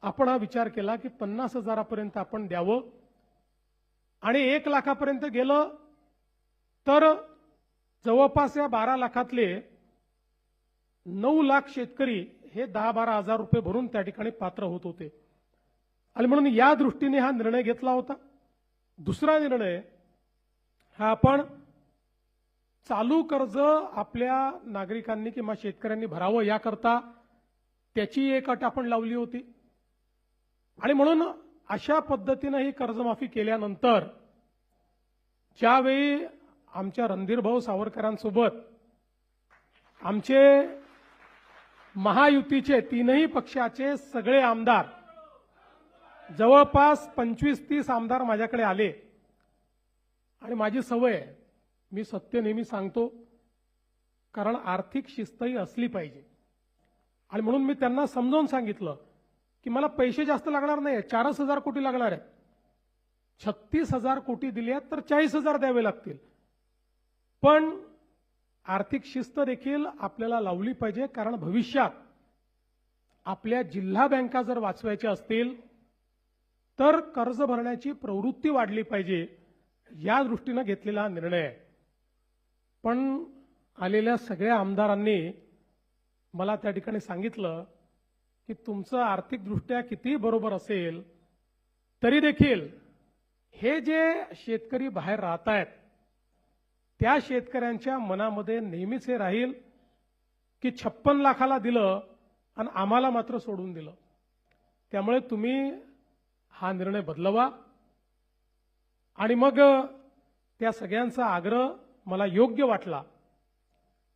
आपण हा विचार केला की 50,000पर्यंत आपण द्यावं आणि 1 लाखापर्यंत गेलं तर जवळपास या 12 लाखातले 9 लाख शेतकरी हे 10-12 हजार रुपये भरून त्या ठिकाणी पात्र होत होते आणि म्हणून या दृष्टीने हा निर्णय घेतला होता। दुसरा निर्णय हा आपण चालू कर्ज आपल्या नागरिकांनी किंवा शेतकऱ्यांनी भरावं याकरता त्याची एक अट आपण लावली होती आणि म्हणून अशा पद्धतीने ही कर्जमाफी केल्यानंतर ज्यावेळी आमच्या रणधीरभाऊ सावरकरांसोबत आमचे महायुतीचे तीनही पक्षाचे सगळे आमदार जवळपास 25-30 आमदार माझ्याकडे आले आणि माझी सवय आहे, मी सत्य नेहमी सांगतो, कारण आर्थिक शिस्तही असली पाहिजे आणि म्हणून मी त्यांना समजावून सांगितलं की मला पैसे जास्त लागणार नाही, 4,000 कोटी लागणार आहेत, 36,000 कोटी दिले तर 40,000 द्यावे लागतील, पण आर्थिक शिस्त देखील आपल्याला लावली पाहिजे, कारण भविष्यात आपल्या जिल्हा बँका जर वाचवायच्या असतील तर कर्ज भरण्याची प्रवृत्ती वाढली पाहिजे, या दृष्टीने घेतलेला निर्णय आहे। पण आलेल्या सगळ्या आमदारांनी मला त्या ठिकाणी सांगितलं की तुमचं आर्थिकदृष्ट्या किती बरोबर असेल तरी देखील हे जे शेतकरी बाहेर राहत आहेत त्या शेतकऱ्यांच्या मनामध्ये नेहमीच हे राहील की 56 लाखाला दिलं आणि आम्हाला मात्र सोडून दिलं, त्यामुळे तुम्ही हा निर्णय बदलवा। आणि मग त्या सगळ्यांचा आग्रह मला योग्य वाटला,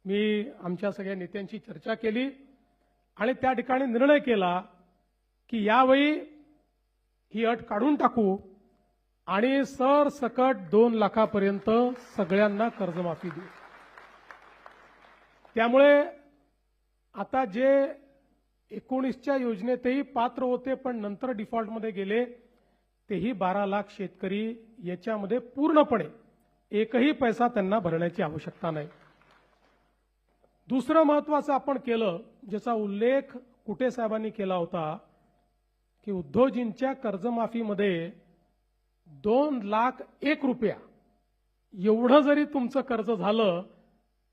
मी आमच्या सगळ्या नेत्यांची चर्चा केली आणि त्या ठिकाणी निर्णय केला की यावेळी ही अट काढून टाकू आणि सरसकट 2 लाखापर्यंत सगळ्यांना कर्जमाफी देऊ। त्यामुळे आता जे 19च्या योजनेतही पात्र होते पण नंतर डिफॉल्टमध्ये गेले तेही 12 लाख शेतकरी याच्यामध्ये पूर्णपणे एकही पैसा त्यांना भरण्याची आवश्यकता नाही। दुसरं महत्त्वाचं आपण केलं, ज्याचा उल्लेख कुटे साहेबांनी केला होता, की उद्धवजींच्या कर्जमाफीमध्ये 2,01,000 रुपया एवढं जरी तुमचं कर्ज झालं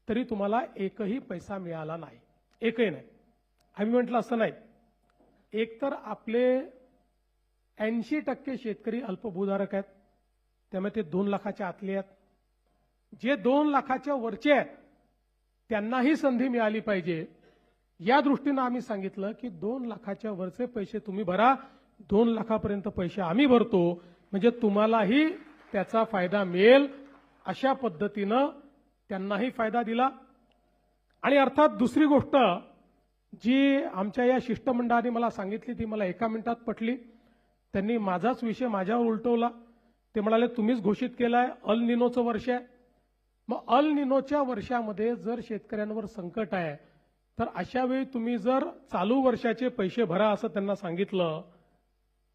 तरी तुम्हाला एकही पैसा मिळाला नाही, एकही नाही। आम्ही म्हटलं असं नाही, एकतर आपले 80% शेतकरी अल्पभूधारक आहेत, त्यामुळे ते 2 लाखाच्या आतले आहेत, जे 2 लाखाच्या वरचे आहेत त्यांनाही संधी मिळाली पाहिजे, या दृष्टीने आम्ही सांगितलं की 2 लाखाच्या वरचे पैसे तुम्ही भरा, 2 लाखापर्यंत पैसे आम्ही भरतो, म्हणजे तुम्हालाही त्याचा फायदा मिळेल, अशा पद्धतीनं त्यांनाही फायदा दिला। आणि अर्थात दुसरी गोष्ट जी आमच्या या शिष्टमंडळाने मला सांगितली ती मला 1 मिनिटात पटली, त्यांनी माझाच विषय माझ्यावर उलटवला। ते म्हणाले तुम्हीच घोषित केलाय अल निनोचं वर्ष आहे, मग अल निनोच्या वर्षामध्ये जर शेतकऱ्यांवर संकट आहे तर अशा वेळी तुम्ही जर चालू वर्षाचे पैसे भरा असं त्यांना सांगितलं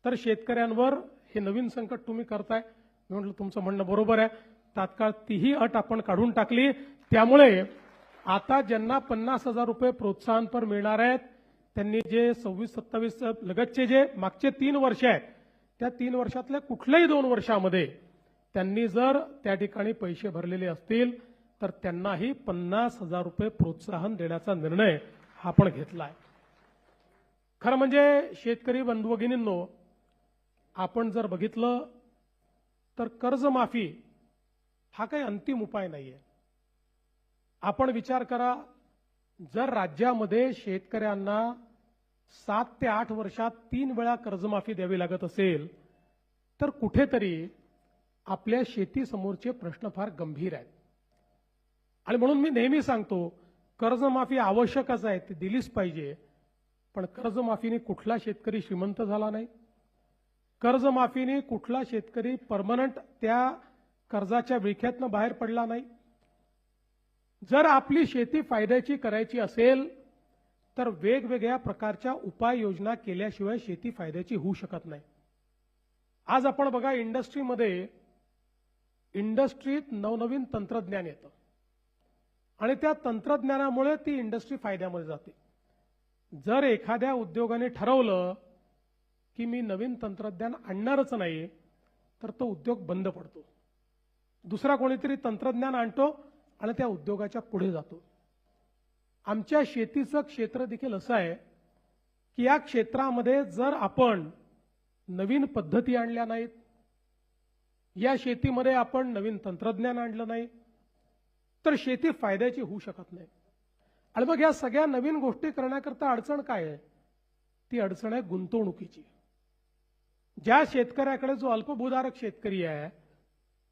तर शेतकऱ्यांवर हे नवीन संकट तुम्ही करताय। मी म्हटलं तुमचं म्हणणं बरोबर आहे, तात्काळ तीही अट आपण काढून टाकली। त्यामुळे आता ज्यांना 50,000 रुपये प्रोत्साहनपर मिळणार आहेत त्यांनी जे 26-27 लगतचे जे मागचे 3 वर्ष आहेत त्या 3 वर्षातल्या कुठल्याही 2 वर्षामध्ये त्यांनी जर त्या ठिकाणी पैसे भरलेले असतील तर त्यांनाही 50,000 रुपये प्रोत्साहन देण्याचा निर्णय आपण घेतला आहे। खरं म्हणजे शेतकरी बंधू भगिनींनो, आपण जर बघितलं तर कर्जमाफी हा काही अंतिम उपाय नाहीये। आपण विचार करा, जर राज्यामध्ये शेतकऱ्यांना 7 ते 8 वर्षात 3 वेळा कर्जमाफी द्यावी लागत असेल तर कुठेतरी आपल्या शेतीसमोरचे प्रश्न फार गंभीर आहेत। आणि म्हणून मी नेहमी सांगतो कर्जमाफी आवश्यकच आहे, ती दिलीच पाहिजे, पण कर्जमाफीने कुठला शेतकरी श्रीमंत झाला नाही, कर्जमाफीने कुठला शेतकरी परमनंट त्या कर्जाच्या विळख्यातनं बाहेर पडला नाही। जर आपली शेती फायद्याची करायची असेल तर वेगवेगळ्या प्रकारच्या उपाययोजना केल्याशिवाय शेती फायद्याची होऊ शकत नाही। आज आपण बघा इंडस्ट्रीत नवनवीन तंत्रज्ञान येतं आणि त्या तंत्रज्ञानामुळे ती इंडस्ट्री फायद्यामध्ये जाते। जर एखाद्या उद्योगाने ठरवलं की मी नवीन तंत्रज्ञान आणणारच नाही, तर तो उद्योग बंद पडतो. दुसरा कोणीतरी तंत्रज्ञान आणतो आणि त्या उद्योगाच्या पुढे जातो. आमच्या शेतीचं क्षेत्र देखील असं आहे की या क्षेत्रामध्ये जर आपण नवीन पद्धती आणल्या नाहीत, या शेतीमध्ये आपण नवीन तंत्रज्ञान आणलं नाही, तर शेती फायद्याची होऊ शकत नाही. आणि मग या सगळ्या नवीन गोष्टी करण्याकरता अडचण काय आहे? ती अडचण आहे गुंतवणुकीची. ज्या शेतकऱ्याकडे जो अल्पभूधारक शेतकरी आहे,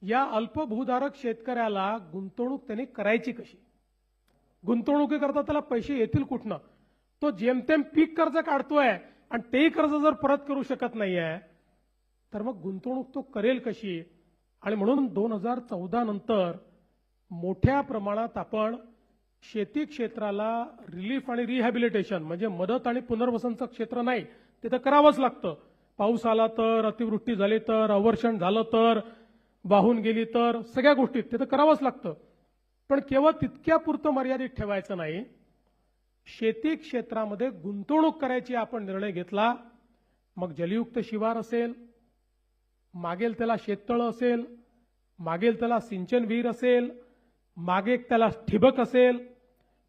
या अल्पभूधारक शेतकऱ्याला गुंतवणूक त्यांनी करायची कशी? गुंतवणुकीकरता त्याला पैसे येतील कुठनं? तो जेमतेम पीक कर्ज काढतोय आणि तेही कर्ज जर परत करू शकत नाहीये, तर मग गुंतवणूक तो करेल कशी? आणि म्हणून 2014 नंतर मोठ्या प्रमाणात आपण शेती क्षेत्राला रिलीफ आणि रिहॅबिलिटेशन म्हणजे मदत आणि पुनर्वसनचं क्षेत्र नाही, ते तर करावंच लागतं. पाऊस आला तर, अतिवृष्टी झाली तर, अवर्षण झालं तर, वाहून गेली तर, सगळ्या गोष्टीत ते तर करावंच लागतं. पण केवळ तितक्यापुरतं मर्यादित ठेवायचं नाही. शेती क्षेत्रामध्ये गुंतवणूक करायची आपण निर्णय घेतला, मग जलयुक्त शिवार असेल, मागेल त्याला शेततळं असेल, मागेल त्याला सिंचन विहीर असेल, मागे त्याला ठिबक असेल.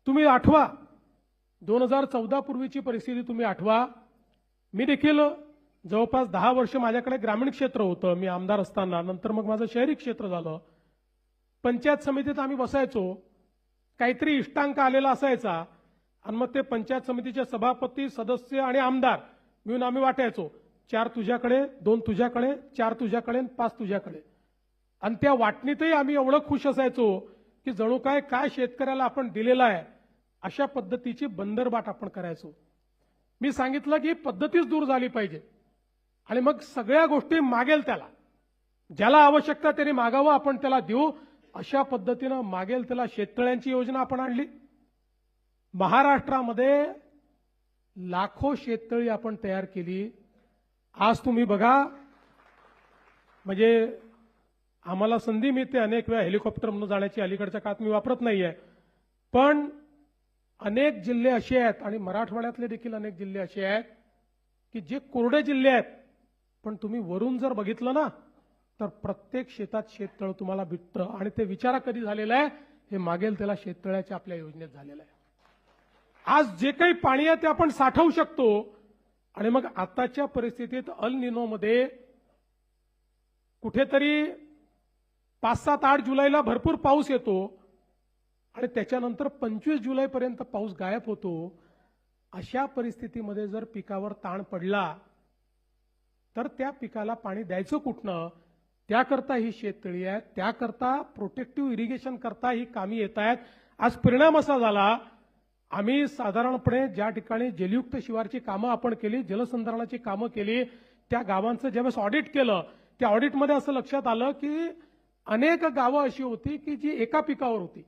तुम्ही आठवा 2014 पूर्वीची परिस्थिती तुम्ही आठवा. मी देखील जवळपास 10 वर्ष माझ्याकडे ग्रामीण क्षेत्र होतं मी आमदार असताना. नंतर मग माझं शहरी क्षेत्र झालं. पंचायत समितीत आम्ही बसायचो, काहीतरी इष्टांक आलेला असायचा आणि मग ते पंचायत समितीचे सभापती, सदस्य आणि आमदार मिळून आम्ही वाटायचो. 4 तुझ्याकडे, 2 तुझ्याकडे, 4 तुझ्याकडे, 5 तुझ्याकडे. आणि त्या वाटणीतही आम्ही एवढं खुश असायचो की जणू काय शेतकऱ्याला आपण दिलेला आहे अशा पद्धतीची बंदरबाट आपण करायचो. मी सांगितलं की पद्धतीच दूर झाली पाहिजे आणि मग सगळ्या गोष्टी मागेल त्याला, ज्याला आवश्यकता त्याने मागावं, आपण त्याला देऊ, अशा पद्धतीनं मागेल त्याला शेततळ्यांची योजना आपण आणली. महाराष्ट्रामध्ये लाखो शेततळी आपण तयार केली. आज तुम्ही बघा, म्हणजे आम्हाला संधी मिळते अनेक वेळा हेलिकॉप्टरमधून जाण्याची, अलीकडच्या काळात मी वापरत नाहीये, पण अनेक जिल्हे असे आहेत आणि मराठवाड्यातले देखील अनेक जिल्हे असे आहेत की जे कोरडे जिल्हे आहेत, पण तुम्ही वरून जर बघितलं ना तर प्रत्येक शेतात शेततळ तुम्हाला भेटतं. आणि ते विचारा कधी झालेलं आहे? हे मागेल त्याला शेततळ्याच्या आपल्या योजनेत झालेलं आहे. आज जे काही पाणी आहे ते आपण साठवू शकतो. आणि मग आताच्या परिस्थितीत अल निनोमध्ये कुठेतरी 5, 7, 8 जुलैला भरपूर पाऊस येतो आणि त्याच्यानंतर 25 जुलैपर्यंत पाऊस गायब होतो. अशा परिस्थितीमध्ये जर पिकावर ताण पडला तर त्या पिकाला पाणी द्यायचं कुठनं? त्याकरता ही शेततळी आहे, त्याकरता प्रोटेक्टिव्ह इरिगेशन करता ही कामी येत आहेत. आज परिणाम असा झाला, आम्ही साधारणपणे ज्या ठिकाणी जलयुक्त शिवारची कामं आपण केली, जलसंधारणाची कामं केली, त्या गावांचं ज्यावेळेस ऑडिट केलं, त्या ऑडिटमध्ये असं लक्षात आलं की अनेक गावं अशी होती की जी एका पिकावर होती,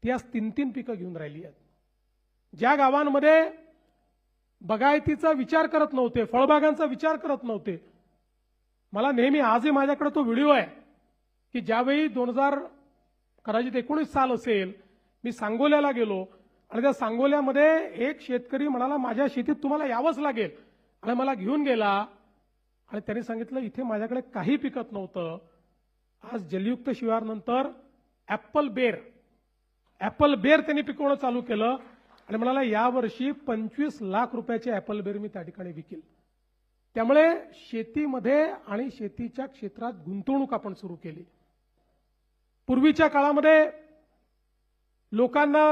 ती आज 3-3 पिकं घेऊन राहिली आहेत. ज्या गावांमध्ये बागायतीचा विचार करत नव्हते, फळबागांचा विचार करत नव्हते. मला नेहमी आजही माझ्याकडे तो व्हिडिओ आहे की ज्यावेळी 2019 साल असेल, मी सांगोल्याला गेलो आणि त्या सांगोल्यामध्ये एक शेतकरी म्हणाला माझ्या शेतीत तुम्हाला यावंच लागेल, आणि मला घेऊन गेला आणि त्यांनी सांगितलं इथे माझ्याकडे काही पिकत नव्हतं. आज जलयुक्त शिवारनंतर ऍपल बेर त्यांनी पिकवणं चालू केलं आणि म्हणाला यावर्षी 25 लाख रुपयाचे ऍपल बेर मी त्या ठिकाणी विकेल. त्यामुळे शेतीमध्ये आणि शेतीच्या क्षेत्रात गुंतवणूक आपण सुरू केली. पूर्वीच्या काळामध्ये लोकांना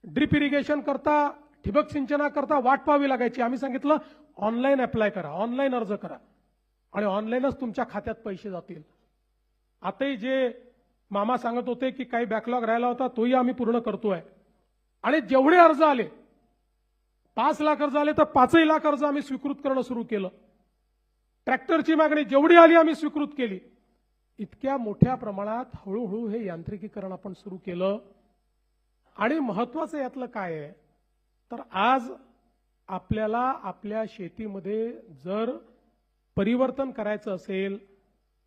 ड्रिप इरिगेशन करता, ठिबक सिंचनाकरता वाट पाहावी लागायची. आम्ही सांगितलं ऑनलाईन अप्लाय करा, ऑनलाईन अर्ज करा आणि ऑनलाईनच तुमच्या खात्यात पैसे जातील. आताही जे मामा सांगत होते की काही बॅकलॉग राहिला होता तोही आम्ही पूर्ण करतोय. आणि जेवढे अर्ज आले, 5 लाख अर्ज आले तर 5 लाख अर्ज आम्ही स्वीकृत करणं सुरू केलं. ट्रॅक्टरची मागणी जेवढी आली आम्ही स्वीकृत केली. इतक्या मोठ्या प्रमाणात हळूहळू हे यांत्रिकीकरण आपण सुरू केलं. आणि महत्वाचं यातलं काय आहे तर आज आपल्याला आपल्या शेतीमध्ये जर परिवर्तन करायचं असेल,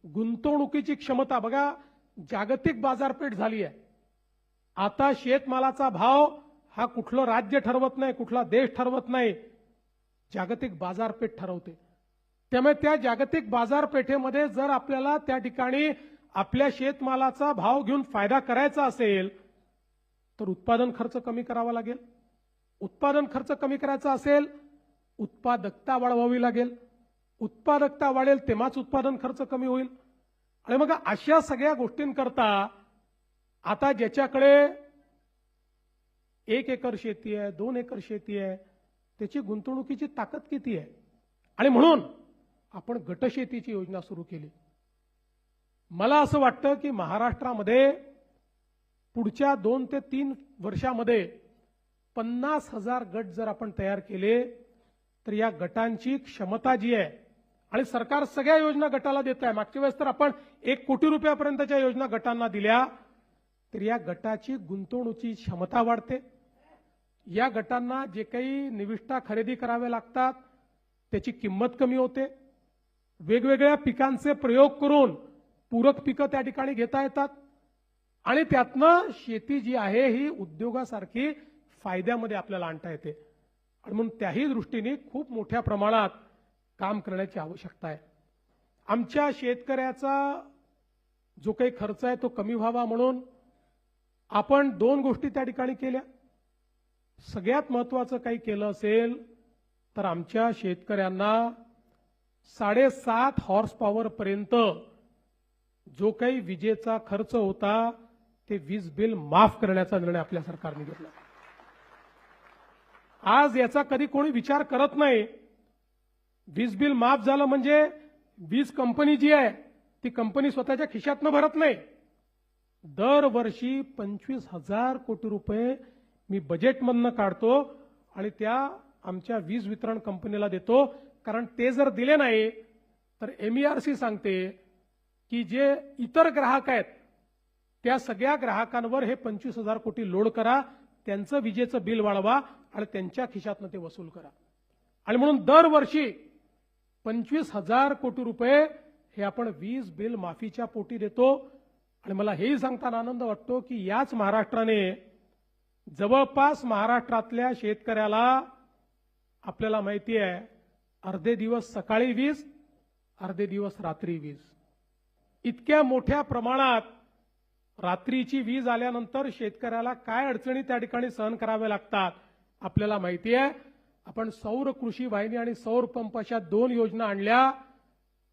गुंतवणुकीची क्षमता बघा, जागतिक बाजारपेठ झाली आहे. आता शेतमालाचा भाव हा कुठलं राज्य ठरवत नाही, कुठला देश ठरवत नाही. जागतिक बाजारपेठ ठरवते. त्यामुळे त्या जागतिक बाजारपेठेमध्ये जर आपल्याला त्या ठिकाणी आपल्या शेतमालाचा भाव घेऊन फायदा करायचा असेल तर उत्पादन खर्च कमी करावा लागेल. उत्पादन खर्च कमी करायचा असेल उत्पादकता वाढवावी लागेल. उत्पादकता वाढेल तेव्हाच उत्पादन खर्च कमी होईल. आणि मग अशा सगळ्या गोष्टींकरता आता ज्याच्याकडे 1 एकर शेती आहे, 2 एकर शेती आहे, त्याची गुंतवणुकीची ताकद किती आहे. आणि म्हणून आपण गटशेतीची योजना सुरू केली. मला असं वाटतं की महाराष्ट्रामध्ये पुढच्या 2 ते 3 वर्षामध्ये 50,000 गट जर आपण तयार केले तर या गटांची क्षमता जी आहे, आणि सरकार सगळ्या योजना गटाला देत आहे. मागच्या वेळेस तर आपण 1 कोटी रुपयापर्यंतच्या योजना गटांना दिल्या, तर या गटाची गुंतवणुकीची क्षमता वाढते. या गटांना जे काही निविष्ठा खरेदी करावे लागतात त्याची किंमत कमी होते. वेगवेगळ्या पिकांचे प्रयोग करून पूरक पिकं त्या ठिकाणी घेता येतात आणि त्यातनं शेती जी आहे ही उद्योगासारखी फायद्यामध्ये आपल्याला आणता येते. आणि म्हणून त्याही दृष्टीने खूप मोठ्या प्रमाणात काम करण्याची आवश्यकता आहे. आमच्या शेतकऱ्याचा जो काही खर्च आहे तो कमी व्हावा म्हणून आपण 2 गोष्टी त्या ठिकाणी केल्या. सगळ्यात महत्त्वाचं काही केलं असेल तर आमच्या शेतकऱ्यांना 7.5 हॉर्स पॉवर पर्यंत जो काही विजेचा खर्च होता ते वीज बिल माफ करण्याचा निर्णय आपल्या सरकारने घेतला. आज याचा कधी कोणी विचार करत नाही. वीज बिल माफ झालं म्हणजे वीज कंपनी जी आहे ती कंपनी स्वतःच्या खिशातनं भरत नाही. दरवर्षी 25,000 कोटी रुपये मी बजेटमधनं काढतो आणि त्या आमच्या वीज वितरण कंपनीला देतो. कारण ते जर दिले नाही तर MERC सांगते की जे इतर ग्राहक आहेत त्या सगळ्या ग्राहकांवर हे 25,000 कोटी लोड करा, त्यांचं विजेचं बिल वाढवा आणि त्यांच्या खिशातनं ते वसूल करा. आणि म्हणून दरवर्षी 25,000 कोटी रुपये हे आपण वीज बिल माफीच्या पोटी देतो. आणि मला हेही सांगताना आनंद वाटतो की याच महाराष्ट्राने जवळपास महाराष्ट्रातल्या शेतकऱ्याला आपल्याला माहिती आहे अर्धे दिवस सकाळी वीज, अर्धे दिवस रात्री वीज, इतक्या मोठ्या प्रमाणात रात्रीची वीज आल्यानंतर शेतकऱ्याला काय अडचणी त्या ठिकाणी सहन कराव्या लागतात आपल्याला माहिती आहे. आपण सौर कृषी वाहिनी आणि सौर पंप अशा 2 योजना आणल्या.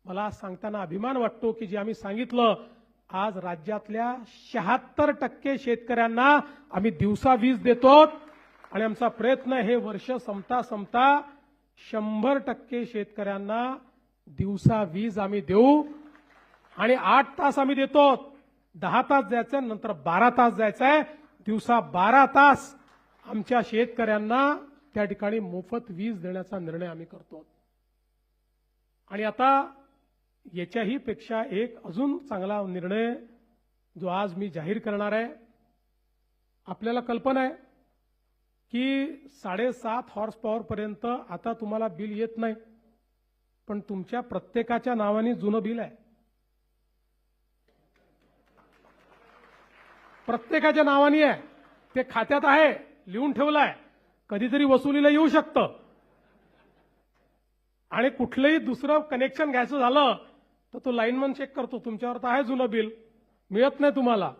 मला सांगताना अभिमान वाटतो की जे आम्ही सांगितलं आज राज्यातल्या 76% शेतकऱ्यांना आम्ही दिवसा वीज देतो. आणि आमचा प्रयत्न हे वर्ष संपता 100% शेतकऱ्यांना दिवसा वीज आम्ही देऊ. आणि 8 तास आम्ही देतो. 10 तास जायचं नंतर 12 तास जायचंय. दिवसा 12 तास आमच्या शेतकऱ्यांना त्या ठिकाणी मोफत वीज देण्याचा निर्णय आम्ही करतो. आणि आता याच्याही पेक्षा एक अजून चांगला निर्णय जो आज मी जाहीर करणार आहे. आपल्याला कल्पना आहे की 7.5 हॉर्स पॉवर पर्यंत आता तुम्हाला बिल येत नाही, पण तुमच्या प्रत्येकाच्या नावाने जुनं बिल आहे. प्रत्येकाच्या नावाने आहे, ते खात्यात आहे, लिहून ठेवलं आहे. कधीतरी वसुलीला येऊ शकतं. आणि कुठलंही दुसरं कनेक्शन घ्यायचं झालं तर तो लाईनमन चेक करतो तुमच्यावर तर आहे जुनं बिल, मिळत नाही तुम्हाला.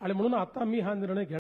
आणि म्हणून आता मी हा निर्णय